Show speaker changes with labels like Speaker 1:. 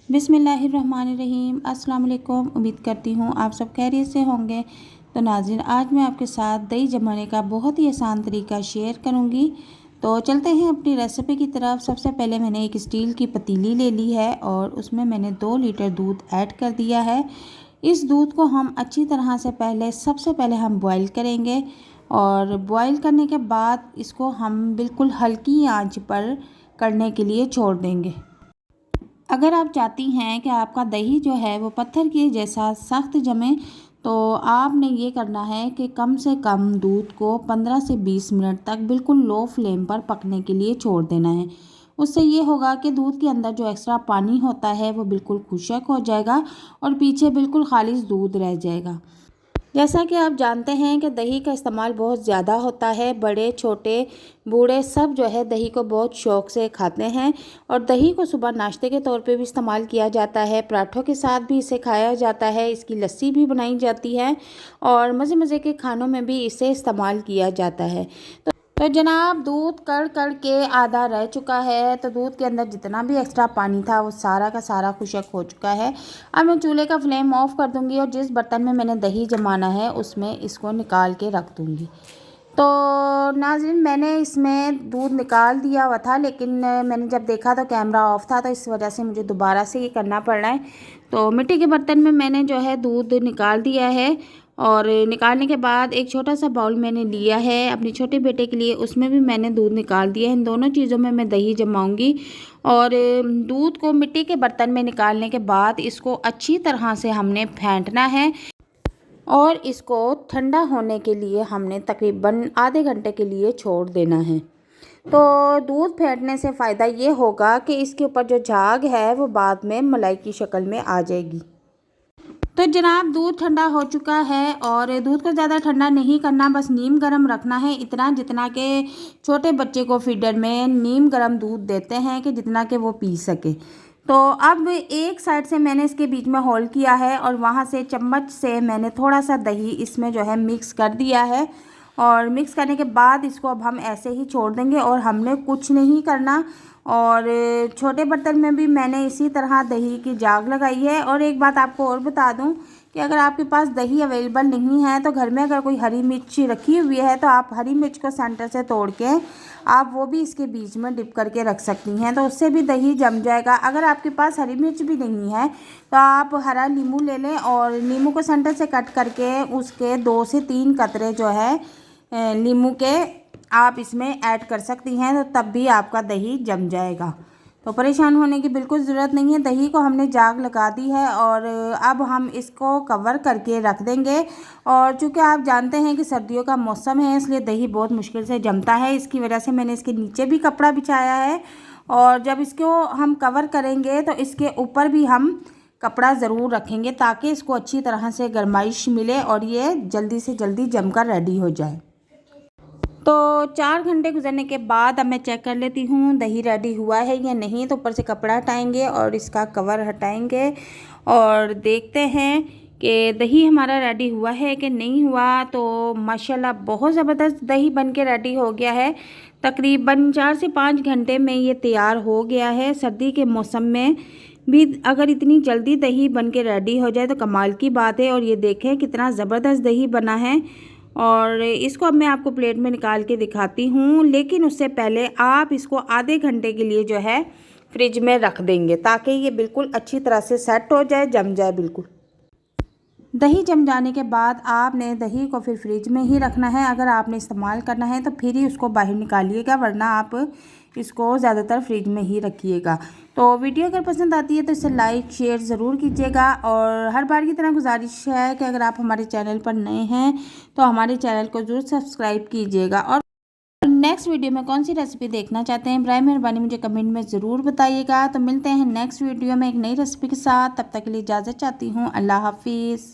Speaker 1: बिस्मिल्लाहिर्रहमानिर्रहीम। अस्सलाम वालेकुम। उम्मीद करती हूँ आप सब खैरियत से होंगे। तो नाज़रीन, आज मैं आपके साथ दही जमाने का बहुत ही आसान तरीका शेयर करूँगी। तो चलते हैं अपनी रेसिपी की तरफ। सबसे पहले मैंने एक स्टील की पतीली ले ली है और उसमें मैंने 2 लीटर दूध ऐड कर दिया है। इस दूध को हम अच्छी तरह से सबसे पहले हम बॉईल करेंगे और बॉईल करने के बाद इसको हम बिल्कुल हल्की आंच पर करने के लिए छोड़ देंगे। अगर आप चाहती हैं कि आपका दही जो है वो पत्थर के जैसा सख्त जमे, तो आपने ये करना है कि कम से कम दूध को 15 से 20 मिनट तक बिल्कुल लो फ्लेम पर पकने के लिए छोड़ देना है। उससे ये होगा कि दूध के अंदर जो एक्स्ट्रा पानी होता है वो बिल्कुल खुश्क हो जाएगा और पीछे बिल्कुल खालिस दूध रह जाएगा। जैसा कि आप जानते हैं कि दही का इस्तेमाल बहुत ज़्यादा होता है, बड़े छोटे बूढ़े सब जो है दही को बहुत शौक़ से खाते हैं। और दही को सुबह नाश्ते के तौर पे भी इस्तेमाल किया जाता है, पराठों के साथ भी इसे खाया जाता है, इसकी लस्सी भी बनाई जाती है और मज़े मज़े के खानों में भी इसे इस्तेमाल किया जाता है। तो जनाब, दूध कड़ के आधा रह चुका है। तो दूध के अंदर जितना भी एक्स्ट्रा पानी था वो सारा का सारा खुश्क हो चुका है। अब मैं चूल्हे का फ्लेम ऑफ कर दूंगी और जिस बर्तन में मैंने दही जमाना है उसमें इसको निकाल के रख दूंगी। तो नाज़रीन, मैंने इसमें दूध निकाल दिया हुआ था, लेकिन मैंने जब देखा तो कैमरा ऑफ था, तो इस वजह से मुझे दोबारा से ये करना पड़ रहा है। तो मिट्टी के बर्तन में मैंने जो है दूध निकाल दिया है और निकालने के बाद एक छोटा सा बाउल मैंने लिया है अपने छोटे बेटे के लिए, उसमें भी मैंने दूध निकाल दिया है। इन दोनों चीज़ों में मैं दही जमाऊंगी और दूध को मिट्टी के बर्तन में निकालने के बाद इसको अच्छी तरह से हमने फेंटना है और इसको ठंडा होने के लिए हमने तकरीबन आधे घंटे के लिए छोड़ देना है। तो दूध फेंटने से फ़ायदा ये होगा कि इसके ऊपर जो झाग है वो बाद में मलाई की शक्ल में आ जाएगी। तो जनाब, दूध ठंडा हो चुका है और दूध को ज़्यादा ठंडा नहीं करना, बस नीम गर्म रखना है, इतना जितना के छोटे बच्चे को फीडर में नीम गर्म दूध देते हैं कि जितना कि वो पी सके। तो अब एक साइड से मैंने इसके बीच में होल किया है और वहाँ से चम्मच से मैंने थोड़ा सा दही इसमें जो है मिक्स कर दिया है और मिक्स करने के बाद इसको अब हम ऐसे ही छोड़ देंगे और हमने कुछ नहीं करना। और छोटे बर्तन में भी मैंने इसी तरह दही की जाग लगाई है। और एक बात आपको और बता दूं कि अगर आपके पास दही अवेलेबल नहीं है तो घर में अगर कोई हरी मिर्च रखी हुई है तो आप हरी मिर्च को सेंटर से तोड़ के आप वो भी इसके बीच में डिप करके रख सकती हैं, तो उससे भी दही जम जाएगा। अगर आपके पास हरी मिर्च भी नहीं है तो आप हरा नींबू ले लें और नींबू को सेंटर से कट करके उसके 2 से 3 कतरे जो है नींबू के आप इसमें ऐड कर सकती हैं, तो तब भी आपका दही जम जाएगा। तो परेशान होने की बिल्कुल ज़रूरत नहीं है। दही को हमने जाग लगा दी है और अब हम इसको कवर करके रख देंगे। और चूँकि आप जानते हैं कि सर्दियों का मौसम है, इसलिए दही बहुत मुश्किल से जमता है, इसकी वजह से मैंने इसके नीचे भी कपड़ा बिछाया है। और जब इसको हम कवर करेंगे तो इसके ऊपर भी हम कपड़ा ज़रूर रखेंगे ताकि इसको अच्छी तरह से गर्माइश मिले और ये जल्दी से जल्दी जमकर रेडी हो जाए। तो 4 घंटे गुजरने के बाद अब मैं चेक कर लेती हूँ दही रेडी हुआ है या नहीं। तो ऊपर से कपड़ा हटाएंगे और इसका कवर हटाएंगे और देखते हैं कि दही हमारा रेडी हुआ है कि नहीं हुआ। तो माशाल्लाह बहुत ज़बरदस्त दही बन के रेडी हो गया है। तकरीबन 4 से 5 घंटे में ये तैयार हो गया है। सर्दी के मौसम में भी अगर इतनी जल्दी दही बन के रेडी हो जाए तो कमाल की बात है। और ये देखें कितना ज़बरदस्त दही बना है। और इसको अब मैं आपको प्लेट में निकाल के दिखाती हूँ, लेकिन उससे पहले आप इसको आधे घंटे के लिए जो है फ्रिज में रख देंगे ताकि ये बिल्कुल अच्छी तरह से सेट हो जाए, जम जाए बिल्कुल। दही जम जाने के बाद आपने दही को फिर फ्रिज में ही रखना है। अगर आपने इस्तेमाल करना है तो फिर ही उसको बाहर निकालिएगा, वरना आप इसको ज़्यादातर फ्रिज में ही रखिएगा। तो वीडियो अगर पसंद आती है तो इसे लाइक शेयर ज़रूर कीजिएगा। और हर बार की तरह गुजारिश है कि अगर आप हमारे चैनल पर नए हैं तो हमारे चैनल को ज़रूर सब्सक्राइब कीजिएगा। और नेक्स्ट वीडियो में कौन सी रेसिपी देखना चाहते हैं, बराए मेहरबानी मुझे कमेंट में ज़रूर बताइएगा। तो मिलते हैं नेक्स्ट वीडियो में एक नई रेसिपी के साथ। तब तक के लिए इजाज़त चाहती हूँ। अल्लाह हाफिज़।